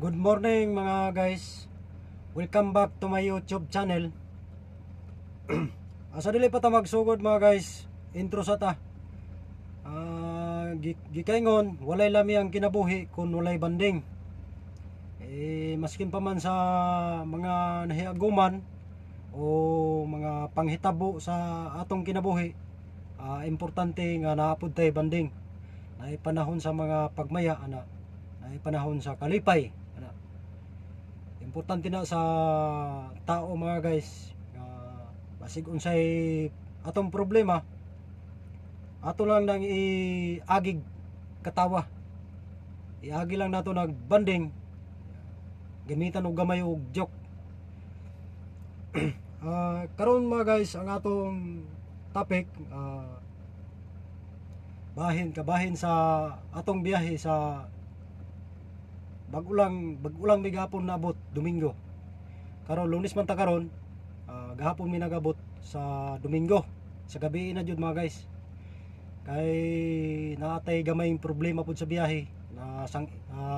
Good morning mga guys. Welcome back to my YouTube channel. Asa dili pa ta magsugod mga guys. Intro sa ta. Gikaingon walay lami ang kinabuhi kung walay banding. Maskin pa man sa mga nahiaguman o mga panghitabo sa atong kinabuhi, importante nga naapod tay banding. Naay panahon sa mga pagmaya ana. Naay panahon sa kalipay. Importante na sa tao mga guys, basig unsay atong problema ato lang nang iagig katawa, iagi lang nato nagbanding, gamitan og gamay og joke. Karon mga guys, ang atong topic, bahin sa atong biyahe sa bagulang migapon naabot Domingo. Karon Lunes man ta karon, gahapon mi nagabot sa Domingo. Sa gabi na jud mga guys. Kay naatay gamayng problema pud sa biyahe na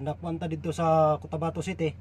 nakuanta dito sa Cotabato City.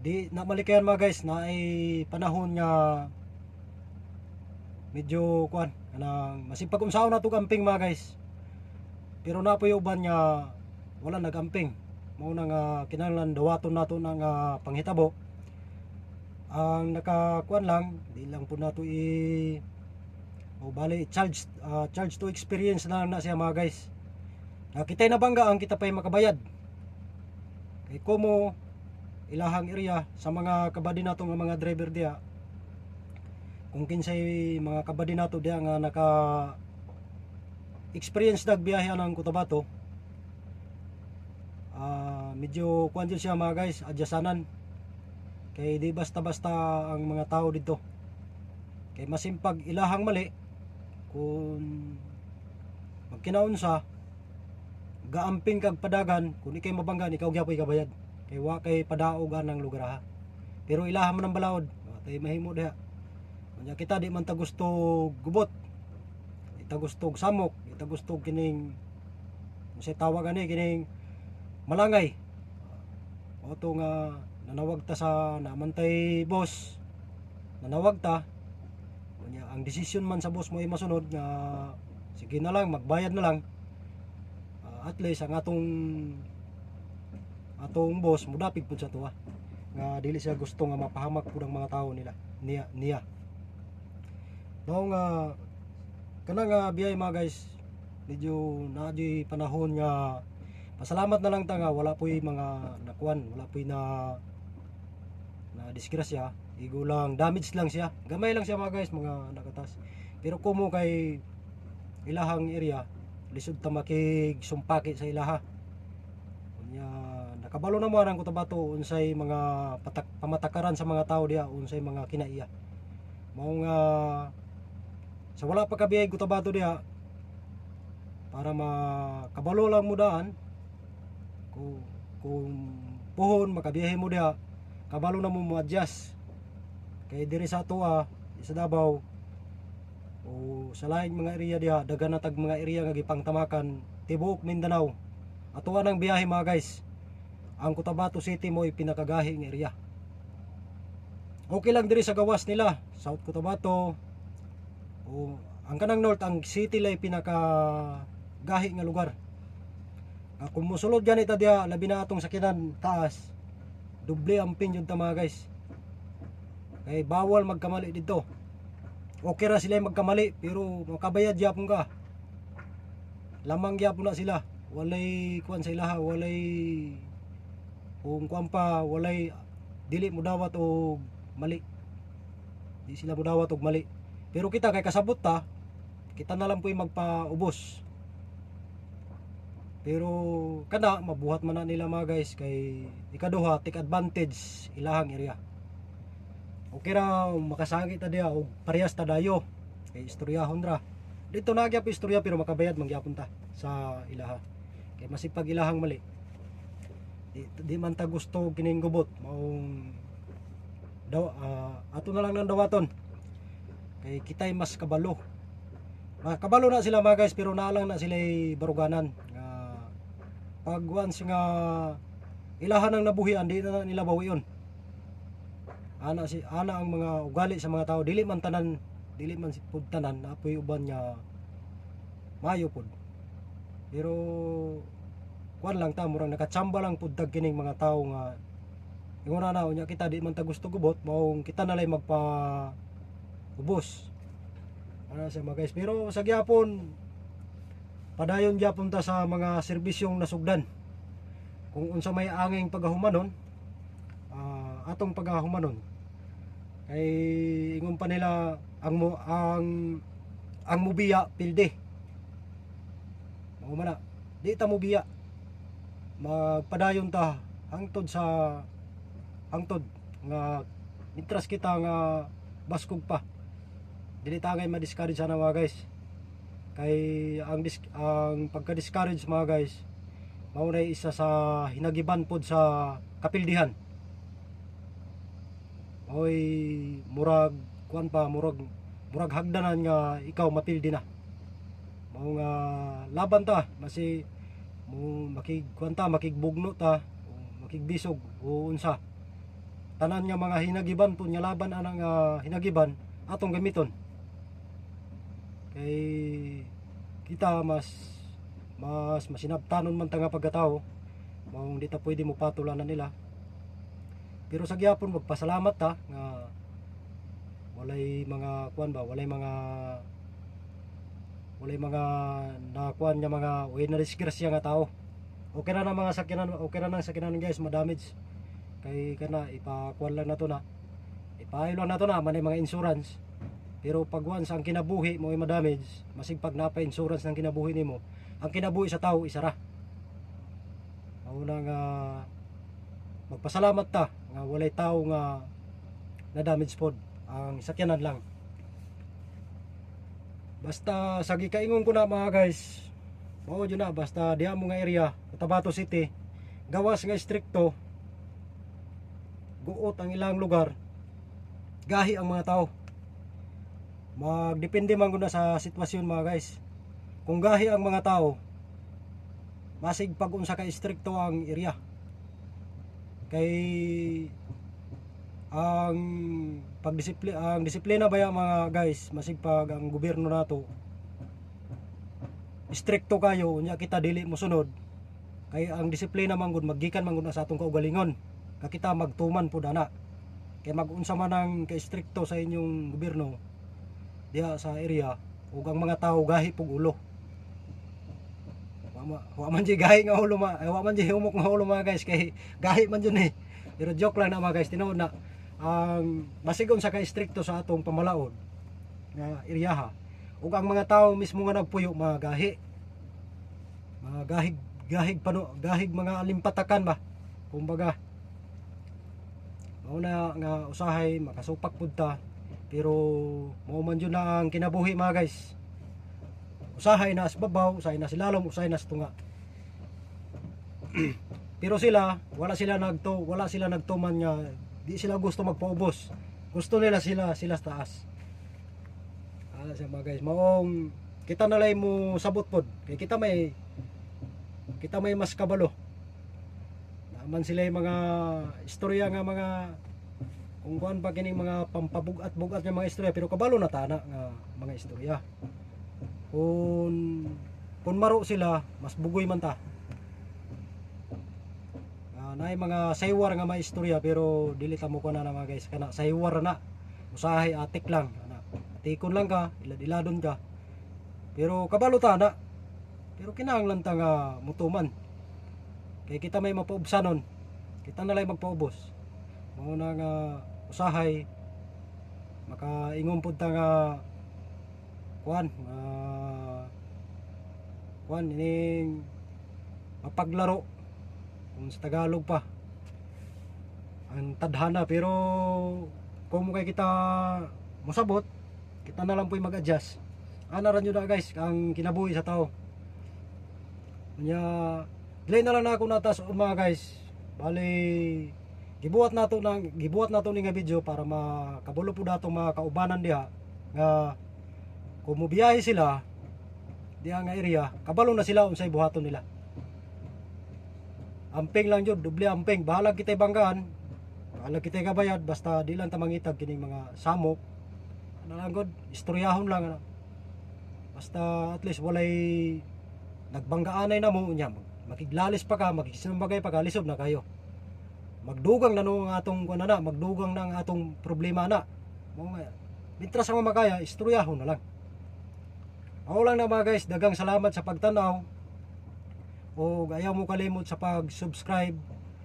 Di na malikayan mga guys, na ay panahon nga medyo kuan kanang masipag unsaon na to camping mga guys. Pero napoy uban nga wala nagamping. Mao na nga kinahanglan dawaton nato ng panghitabo. Ang nakakuan lang, di lang po nato bali charge to experience na siya mga guys. Kita'y nabangga ang kita pa'y makabayad. Kay komo ilahang area sa mga kabady nato nga mga driver diya. Kung kinsay mga kabady nato diya nga naka experience nagbiyahe ng Cotabato, medyo kuan siya mga guys, adyasanan. Kay di basta-basta ang mga tao dito. Kay masimpag ilahang mali kung magkinaunsa gaamping kag padagan, kung ikay mabanggan ikaw gyapon kabayad. Kay wa kay padaogan ng lugar ha. Pero ilaham man ang balaod, tay mahimo diha. Unya kita di man ta gusto gubot. Ita gusto samok, ita gusto kining unsay tawag ani kining malangay. O to nga nanawag ta sa namantay boss. Nanawag ta. Unya ang desisyon man sa boss mo ay masunod nga sige na lang magbayad na lang. At least ang atong boss mudapig pud sa tuwa. Nga dili siya gusto nga mapahamak pud ang mga tao nila. Niya. Mao nga kanang biyay mga guys, medyo naadyoy panahon nga pasalamat na lang ta nga wala po'y mga nakuan, wala po'y na disgrasya. Igo lang, damage lang siya, gamay lang siya mga guys, mga nakatas. Pero kumo kay ilahang area, lisod ta makigsumpaki sa ilaha. Unya nakabalo na mo ang Cotabato unsay mga pamatakaran sa mga tao diya, unsay mga kinaiya. Mao nga sa wala pa kabiyay Cotabato diha, para makabalo lang mo daan, kung puhon makabiyahe mo diha, kabalo na mo adjust. Kay diri sa ato sa Davao o sa laing mga area diha, daghan na tag mga area nga gipangtamakan tibuok Mindanao. Atuan ang biyahe mga guys. Ang Cotabato City mo ay pinakagahi nga area. Okay lang diri sa gawas nila, South Cotabato. Ang kanang north, ang city lay pinaka gahi nga lugar. Kung musulod ganit diya, labi na atong sakinan taas, doble ang pinyon ta mga guys. Kay bawal magkamali dito. Okay ra sila magkamali, pero makabayad gyapon ka. Lamang gyapon na sila. Walay kuan sa ilaha, walay kung kuan pa, walay dili mo dawat og mali. Di sila mo dawat og mali. Pero kita kay kasabot ta, kita na lang po'y magpaubos. Pero kada mabuhat man na nila mga guys, kay ikaduha take advantage ilahang area. Okay ra makasangit ta diha og parehas ta dayo. Kay istoryahon ra. Dito na gyapon istorya pero makabayad mangyapon ta sa ilaha. Kay masipag ilahang mali. Di man ta gusto kining gubot, maong ato na lang nang dawaton. Kay kitay mas kabalo. Kabalo na sila mga guys, pero naalang na sila baruganan nga pag once nga ilahan ang nabuhian, di na nila bawion. Ana ang mga ugali sa mga tao, dili man pud tanan na apoy uban nga mayo pud. Pero kuan lang ta, murang nakatsamba lang pud tag kining mga tao nga ingon na unya kita di man ta gusto gubot, maong kita nalay magpa ubos. Ano sa mga guys, pero sa gyapon padayon gyapon ta sa mga serbisyong nasugdan. Kung unsa may anging pagahumanon, atong pagahumanon kay ingon pa nila ang mubiya pilde. Mao man na, di ta mubiya, magpadayon ta hangtod nga intras kita nga baskog pa. Dili ta ngay ma-discourage sana mga guys. Kay ang pagka-discourage mga guys, mao na isa sa hinagiban pod sa kapildihan. Oy, murag hagdanan nga ikaw mapildi na. Mao nga laban ta, masi mo makigbugno ta, makigbisog o unsa. Tanan nga mga hinagiban pud nga laban ana nga hinagiban atong gamiton. Kay kita mas masinabtanon man ta nga pagkatao, mao di ta pwede mo patulanan nila. Pero sa gyapon magpasalamat ta nga walay mga nakuan nga mga way na disgrasya nga tao. Okay na mga sakyanan guys, ma-damage. Kay kana ipakuan lang nato na. Ipaaylo lang nato na manay mga insurance. Pero pag once ang kinabuhi mo ay ma-damage, masig pag napa insurance ng kinabuhi nimo, ang kinabuhi sa tao isara. Mao na nga magpasalamat ta nga walay tao nga na damage pod, ang sakyanan lang. Basta sa gikaingon ko na mga guys, mao jud na, basta diha mo nga area Cotabato City, gawas nga strikto, guot ang ilang lugar, gahi ang mga tao. Magdepende man gud na sa sitwasyon mga guys. Kung gahi ang mga tao, masig pag unsa ka strikto ang area. Kay ang disiplina baya mga guys, masig pag ang gobyerno nato strikto kayo unya kita dili mo sunod, kay ang disiplina man gud maggikan man gud na sa atong kaugalingon, ka kita magtuman pud ana. Kay mag-unsa man ang ka-strikto sa inyong gobyerno diha sa area, ug ang mga tao gahi pug ulo. Wa man di gahi nga ulo wa man di humok nga ulo mga guys, kay gahi man jud ni. Pero joke lang na mga guys, tinuod na ang basigon sa ka-strikto sa atong pamalaod nga area, ug ang mga tao mismo nga nagpuyo mga gahi. Mga gahig mga alimpatakan ba. Kumbaga mao na nga usahay makasupak pud ta, pero mao man jud na ang kinabuhi mga guys. Usahay na sa babaw, usahay na silalom, usahay na sa tunga. Pero wala sila nagtuman nga di sila gusto magpaubos. Gusto nila sila sa taas. Sa mga guys, maong kita nalay mo sabot pod. Kay kita may mas kabalo. Naman sila yung mga istorya nga mga kung kuan pa kining mga pampabugat-bugat nga mga istorya, pero kabalo na tana nga mga istorya. Kung maro sila, mas bugoy man ta. Naay mga saywar nga mga istorya, pero dili ta mo ko na mga guys, kana saywar na. Usahay atik lang, atikon lang ka, ilad-iladon ka. Pero kabalo ta na. Pero kinahanglan ta nga mutuman. Kay kita may mapaubsanon, kita na lang magpaubos. Mao na nga usahay makaingon pud ta nga kuan ining mapaglaro kung sa Tagalog pa ang tadhana. Pero kung kay kita mosabot, kita na lang po'y mag-adjust. Ana ra nyo na guys ang kinabuhi sa tao. Nya delay na lang na ako natas mga guys. Bali gibuhat nato ni nga video para makabulo po dato mga kaubanan diha nga kung mubiyahe sila diha nga area, kabalo na sila unsay buhaton nila. amping lang jud, doble amping, bahala kita banggaan, bahala kita kabayad, basta di lang ta mangitag kining mga samok. Ano lang god, istoryahon lang ano. Basta at least walay nagbanggaanay na mo nya, makiglalis pa ka, magsinumbagay pa ka, lisod na kayo. Magdugang na no ang atong kuan na, magdugang na ang atong problema na. Mintras ang makaya, istoryahon na lang. Ako lang na mga guys, dagang salamat sa pagtanaw. O ayaw mo kalimot sa pag-subscribe,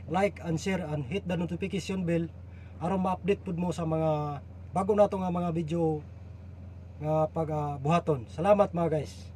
like and share and hit the notification bell aron ma-update pud mo sa mga bago nato nga mga video nga pag buhaton. Salamat mga guys.